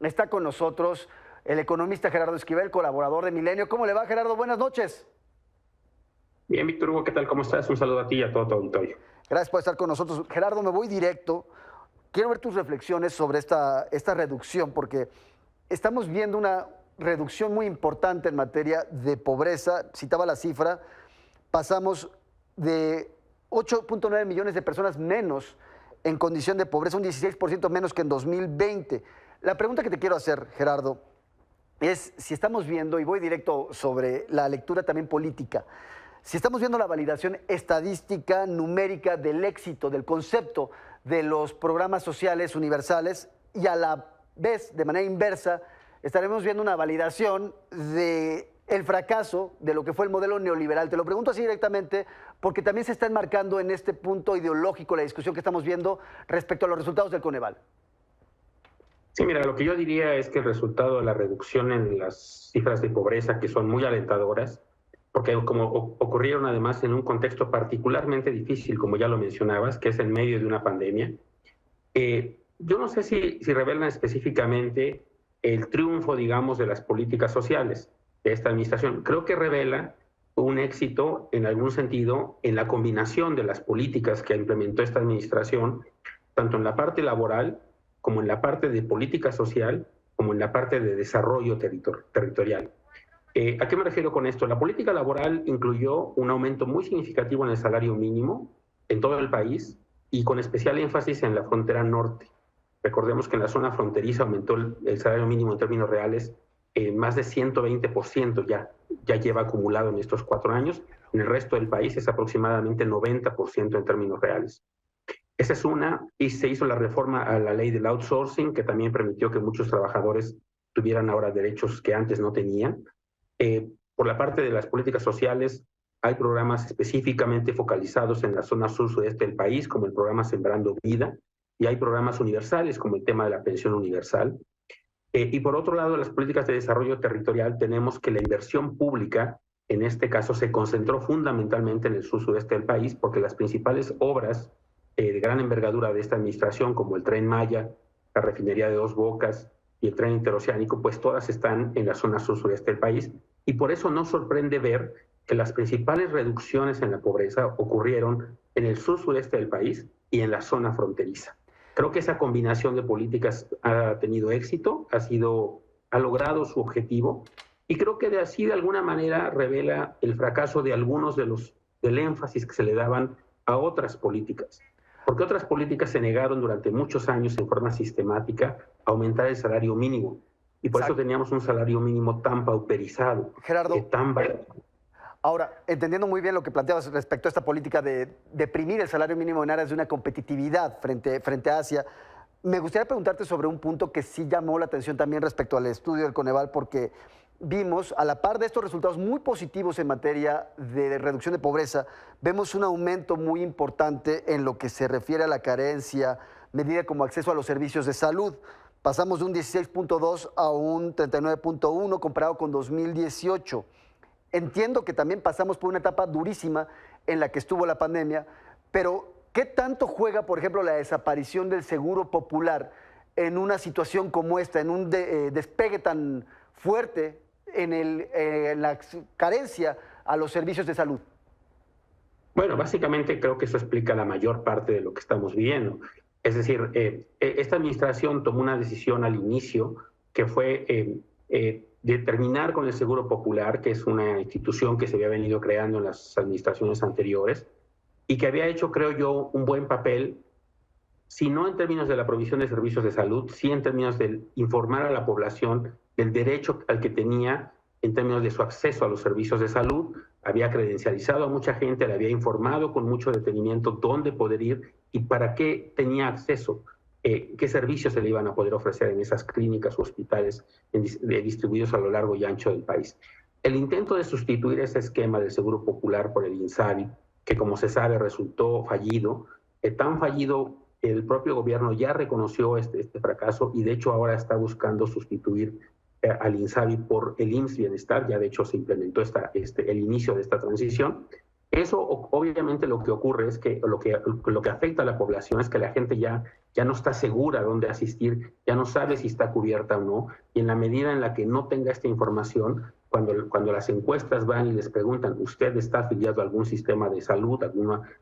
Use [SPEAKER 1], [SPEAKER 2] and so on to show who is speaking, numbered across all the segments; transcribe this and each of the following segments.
[SPEAKER 1] Está con nosotros el economista Gerardo Esquivel, colaborador de Milenio. ¿Cómo le va, Gerardo? Buenas noches.
[SPEAKER 2] Bien, Víctor Hugo, ¿qué tal? ¿Cómo estás? Un saludo a ti y a todo tu auditorio.
[SPEAKER 1] Gracias por estar con nosotros. Gerardo, me voy directo. Quiero ver tus reflexiones sobre esta reducción, porque estamos viendo una reducción muy importante en materia de pobreza. Citaba la cifra, pasamos de 8.9 millones de personas menos en condición de pobreza, un 16% menos que en 2020. La pregunta que te quiero hacer, Gerardo, es si estamos viendo, y voy directo sobre la lectura también política, si estamos viendo la validación estadística, numérica del éxito, del concepto de los programas sociales universales y a la vez, de manera inversa, estaremos viendo una validación de el fracaso de lo que fue el modelo neoliberal. Te lo pregunto así directamente porque también se está enmarcando en este punto ideológico la discusión que estamos viendo respecto a los resultados del Coneval.
[SPEAKER 2] Sí, mira, lo que yo diría es que el resultado de la reducción en las cifras de pobreza, que son muy alentadoras, porque como ocurrieron además en un contexto particularmente difícil, como ya lo mencionabas, que es en medio de una pandemia, yo no sé si revelan específicamente el triunfo, digamos, de las políticas sociales de esta administración. Creo que revela un éxito, en algún sentido, en la combinación de las políticas que implementó esta administración, tanto en la parte laboral como en la parte de política social, como en la parte de desarrollo territorial. ¿A qué me refiero con esto? La política laboral incluyó un aumento muy significativo en el salario mínimo en todo el país y con especial énfasis en la frontera norte. Recordemos que en la zona fronteriza aumentó el salario mínimo en términos reales más de 120% ya lleva acumulado en estos 4 años. En el resto del país es aproximadamente 90% en términos reales. Esa es una, y se hizo la reforma a la ley del outsourcing, que también permitió que muchos trabajadores tuvieran ahora derechos que antes no tenían. Por la parte de las políticas sociales, hay programas específicamente focalizados en la zona sur-sudeste del país, como el programa Sembrando Vida, y hay programas universales, como el tema de la pensión universal. Y por otro lado, las políticas de desarrollo territorial, tenemos que la inversión pública, en este caso, se concentró fundamentalmente en el sur-sudeste del país, porque las principales obras de gran envergadura de esta administración, como el Tren Maya, la refinería de Dos Bocas y el tren interoceánico, pues todas están en la zona sur-sureste del país, y por eso no sorprende ver que las principales reducciones en la pobreza ocurrieron en el sur-sureste del país y en la zona fronteriza. Creo que esa combinación de políticas ha tenido éxito, ha logrado su objetivo, y creo que de alguna manera revela el fracaso de algunos del énfasis que se le daban a otras políticas. Porque otras políticas se negaron durante muchos años en forma sistemática a aumentar el salario mínimo. Y por eso
[SPEAKER 1] Exacto.
[SPEAKER 2] teníamos un salario mínimo tan pauperizado,
[SPEAKER 1] Gerardo,
[SPEAKER 2] tan bajo.
[SPEAKER 1] ahora, entendiendo muy bien lo que planteabas respecto a esta política de deprimir el salario mínimo en aras de una competitividad frente a Asia, me gustaría preguntarte sobre un punto que sí llamó la atención también respecto al estudio del Coneval, porque vimos, a la par de estos resultados muy positivos en materia de reducción de pobreza, vemos un aumento muy importante en lo que se refiere a la carencia, medida como acceso a los servicios de salud. Pasamos de un 16.2 a un 39.1 comparado con 2018. Entiendo que también pasamos por una etapa durísima en la que estuvo la pandemia, pero ¿qué tanto juega, por ejemplo, la desaparición del seguro popular en una situación como esta, en un despegue tan fuerte en la carencia a los servicios de salud?
[SPEAKER 2] Bueno, básicamente creo que eso explica la mayor parte de lo que estamos viviendo. Es decir, esta administración tomó una decisión al inicio que fue de terminar con el Seguro Popular, que es una institución que se había venido creando en las administraciones anteriores y que había hecho, creo yo, un buen papel, si no en términos de la provisión de servicios de salud, sí en términos de informar a la población del derecho al que tenía en términos de su acceso a los servicios de salud. Había credencializado a mucha gente, le había informado con mucho detenimiento dónde poder ir y para qué tenía acceso, qué servicios se le iban a poder ofrecer en esas clínicas o hospitales distribuidos a lo largo y ancho del país. El intento de sustituir ese esquema del Seguro Popular por el INSABI, que como se sabe resultó fallido, tan fallido, el propio gobierno ya reconoció este fracaso y de hecho ahora está buscando sustituir al INSABI por el IMSS Bienestar. Ya de hecho se implementó el inicio de esta transición. Eso obviamente lo que ocurre es que lo que afecta a la población es que la gente ya no está segura dónde asistir, ya no sabe si está cubierta o no, y en la medida en la que no tenga esta información, cuando las encuestas van y les preguntan, ¿usted está afiliado a algún sistema de salud,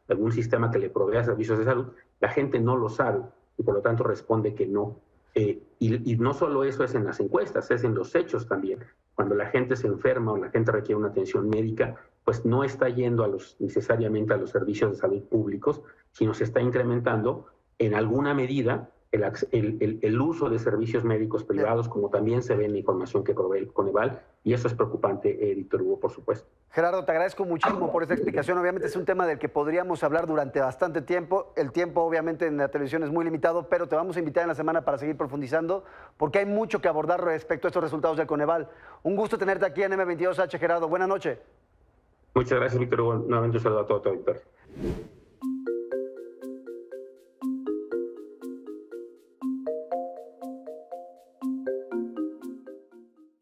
[SPEAKER 2] algún sistema que le provea servicios de salud? La gente no lo sabe y por lo tanto responde que no. Y no solo eso es en las encuestas, es en los hechos también. Cuando la gente se enferma o la gente requiere una atención médica, pues no está yendo necesariamente a los servicios de salud públicos, sino se está incrementando en alguna medida el uso de servicios médicos privados, como también se ve en la información que provee el Coneval, y eso es preocupante, Víctor Hugo, por supuesto.
[SPEAKER 1] Gerardo, te agradezco muchísimo por esta explicación. Obviamente es un tema del que podríamos hablar durante bastante tiempo. El tiempo obviamente en la televisión es muy limitado, pero te vamos a invitar en la semana para seguir profundizando, porque hay mucho que abordar respecto a estos resultados del Coneval. Un gusto tenerte aquí en M22H, Gerardo. Buenas noches.
[SPEAKER 2] Muchas gracias, Víctor Hugo. Nuevamente un saludo a todo, Víctor.